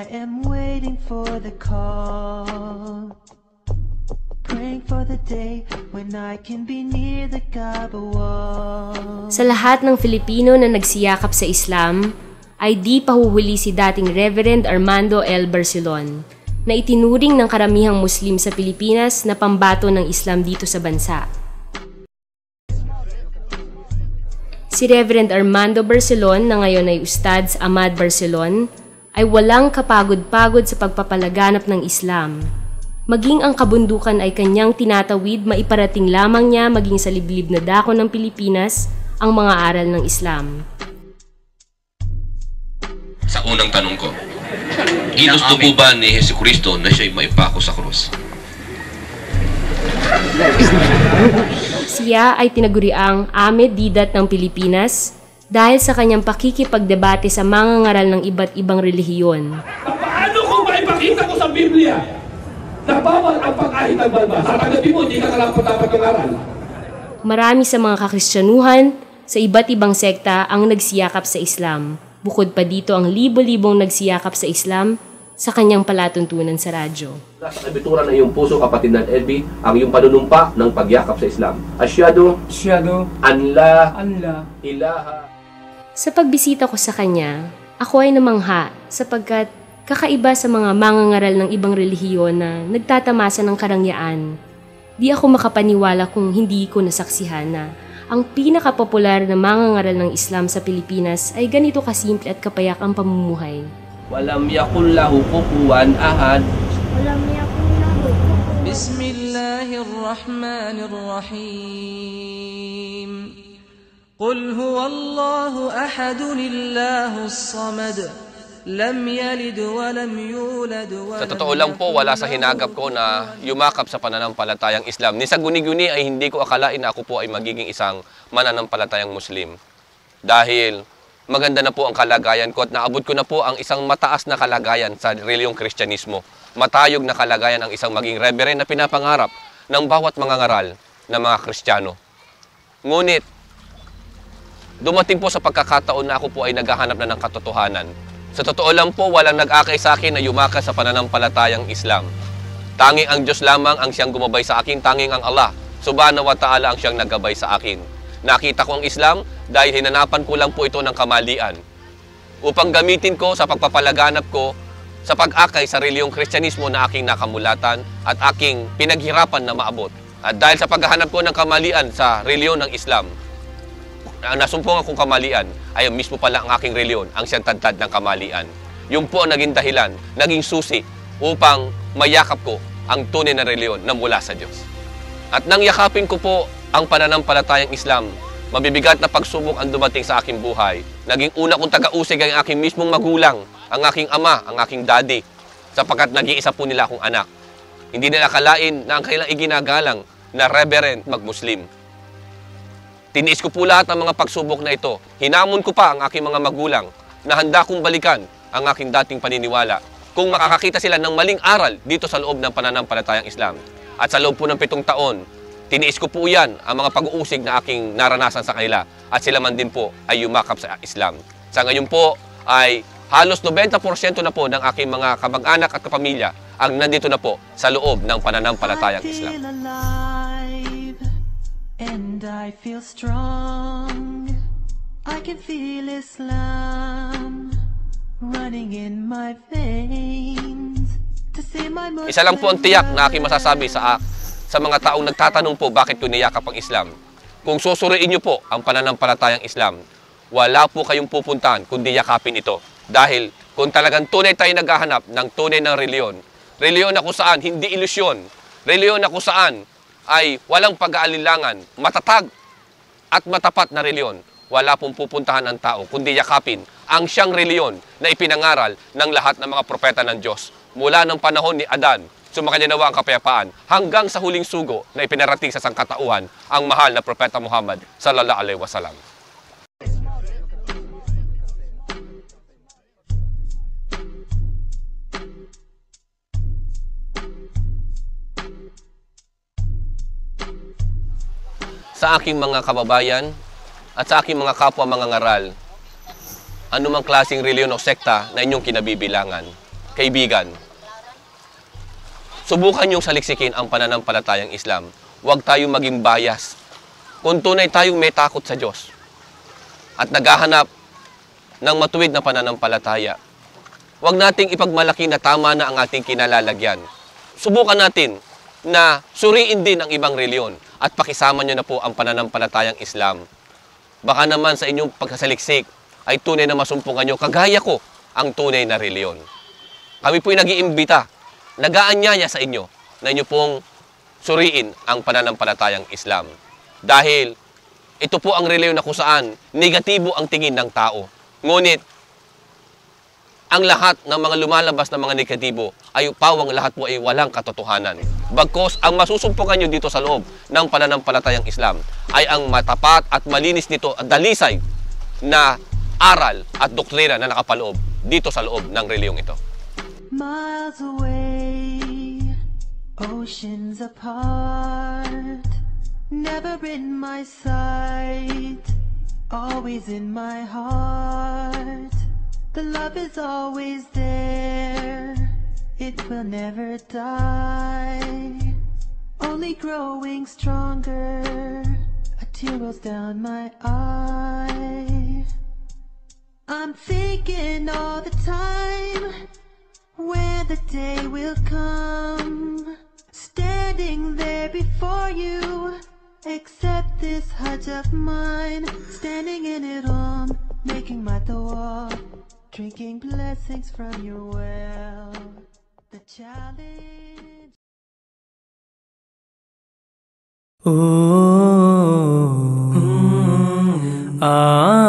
am waiting for the call, praying for the day when I can be near the Kaaba wall. Sa lahat ng Filipino na nagsiyakap sa Islam, ay di pahuhuli si dating Reverend Armando L. Barcelon, na itinuring ng karamihang Muslim sa Pilipinas na pambato ng Islam dito sa bansa. Si Reverend Armando Barcelon, na ngayon ay Ustadz Ahmad Barcelon, ay walang kapagod-pagod sa pagpapalaganap ng Islam. Maging ang kabundukan ay kanyang tinatawid, maiparating lamang niya maging sa liblib na dako ng Pilipinas ang mga aral ng Islam. Sa unang tanong ko, ginusto po ba ni Jesucristo na siya'y maipako sa krus? Siya ay tinaguriang Ahmed Didat ng Pilipinas dahil sa kanyang pakikipagdebate sa mga ngaral ng iba't ibang relihiyon. Paano ko maipakita ko sa Biblia na bawal ang pag-ahit ng balba? Tatagabi mo, hindi ka dapat mangaral. Marami sa mga kakristyanuhan sa iba't ibang sekta ang nagsiyakap sa Islam. Bukod pa dito ang libo-libong nagsiyakap sa Islam sa kanyang palatuntunan sa radyo. Sa kabituran ng iyong puso, kapatid ng Edby, ang iyong panunumpa ng pagyakap sa Islam. Asyhadu an la ilaha. Sa pagbisita ko sa kanya, ako ay namangha sapagkat kakaiba sa mga mangangaral ng ibang relihiyon na nagtatamasa ng karangyaan. Di ako makapaniwala kung hindi ko nasaksihan na ang pinakapopular na mangangaral ng Islam sa Pilipinas ay ganito kasimple at kapayak ang pamumuhay. Walam yakul lahu kufuwan ahad. Walam yakul lahu kufuwan. Bismillahirrahmanirrahim. Qul huwallahu ahadun illahus samad. Lam yalid wa lam yulad wa lam. Sa totoo lang po, wala sa hinagap ko na yumakap sa pananampalatayang Islam. Ni sa guni-guni ay hindi ko akalain na ako po ay magiging isang mananampalatayang Muslim. Dahil maganda na po ang kalagayan ko at naabot ko na po ang isang mataas na kalagayan sa reliyong Kristyanismo. Matayog na kalagayan ang isang maging reverend na pinapangarap ng bawat mga ngaral na mga Kristiyano. Ngunit, dumating po sa pagkakataon na ako po ay naghahanap na ng katotohanan. Sa totoo lang po, walang nag-akay sa akin na yumakas sa pananampalatayang Islam. Tanging ang Diyos lamang ang siyang gumabay sa akin, tanging ang Allah, subhanahu wa ta'ala, ang siyang naggabay sa akin. Nakita ko ang Islam dahil hinanapan ko lang po ito ng kamalian upang gamitin ko sa pagpapalaganap ko sa pag-akay sa reliyong Kristyanismo na aking nakamulatan at aking pinaghirapan na maabot. At dahil sa paghahanap ko ng kamalian sa reliyon ng Islam, nasumpong akong kamalian ay mismo pala ang aking reliyon ang siyang tadtad ng kamalian. Yun po ang naging dahilan, naging susi upang mayakap ko ang tunay na reliyon na mula sa Diyos. At nang yakapin ko po ang pananampalatayang Islam, mabibigat na pagsubok ang dumating sa aking buhay. Naging una kong taga-usig ang aking mismong magulang, ang aking ama, ang aking daddy, sapagkat nag-iisa po nila akong anak. Hindi nila akalain na ang kailang iginagalang na reverend mag-Muslim. Tiniis ko po lahat ng mga pagsubok na ito. Hinamon ko pa ang aking mga magulang na handa kong balikan ang aking dating paniniwala kung makakakita sila ng maling aral dito sa loob ng pananampalatayang Islam. At sa loob po ng 7 taon, tiniis ko po yan ang mga pag-uusig na aking naranasan sa kanila at sila man din po ay yumakap sa Islam. Sa ngayon po ay halos 90% na po ng aking mga kamag-anak at kapamilya ang nandito na po sa loob ng pananampalatayang Islam. And I feel strong. I can feel Islam running in my veins. Isa lang po ang tiyak na aking masasabi sa mga taong nagtatanong po bakit ko niyakap ang Islam. Kung susuriin niyo po ang pananampalatayang Islam, wala po kayong pupuntahan kundi yakapin ito. Dahil kung talagang tunay tayo naghahanap ng tunay ng reliyon, reliyon na kung saan hindi ilusyon, reliyon na kung saan ay walang pag-aalilangan, matatag at matapat na reliyon, wala pong pupuntahan ang tao kundi yakapin ang siyang reliyon na ipinangaral ng lahat ng mga propeta ng Diyos. Mula ng panahon ni Adan, sumakanya nawa ang kapayapaan, hanggang sa huling sugo na ipinarating sa sangkatauhan ang mahal na propeta Muhammad sallallahu alaihi wasallam. Sa aking mga kababayan at sa aking mga kapwa mga ngaral, anumang klaseng reliyon o sekta na inyong kinabibilangan, kaibigan, subukan niyong saliksikin ang pananampalatayang Islam. Huwag tayong maging bias. Kung tunay tayong may takot sa Diyos at naghahanap ng matuwid na pananampalataya, huwag nating ipagmalaki na tama na ang ating kinalalagyan. Subukan natin na suriin din ang ibang reliyon at pakisama nyo na po ang pananampalatayang Islam. Baka naman sa inyong pagkasaliksik ay tunay na masumpungan nyo, kagaya ko, ang tunay na reliyon. Kami po'y nag-iimbita, nag-aanyaya sa inyo na inyo pong suriin ang pananampalatayang Islam. Dahil ito po ang reliyon na kung saan negatibo ang tingin ng tao. Ngunit, ang lahat ng mga lumalabas na mga negatibo ay pawang lahat po ay walang katotohanan. Bagkos ang masusumpungan nyo dito sa loob ng pananampalatayang Islam ay ang matapat at malinis nito at dalisay na aral at doktrina na nakapaloob dito sa loob ng reliyong ito. Miles away, oceans apart, never in my sight, always in my heart. The love is always there, it will never die, only growing stronger, a tear rolls down my eye. I'm thinking all the time when the day will come, standing there before you, accept this hut of mine, standing in it all, making my dua, drinking blessings from your well. The challenge. Ah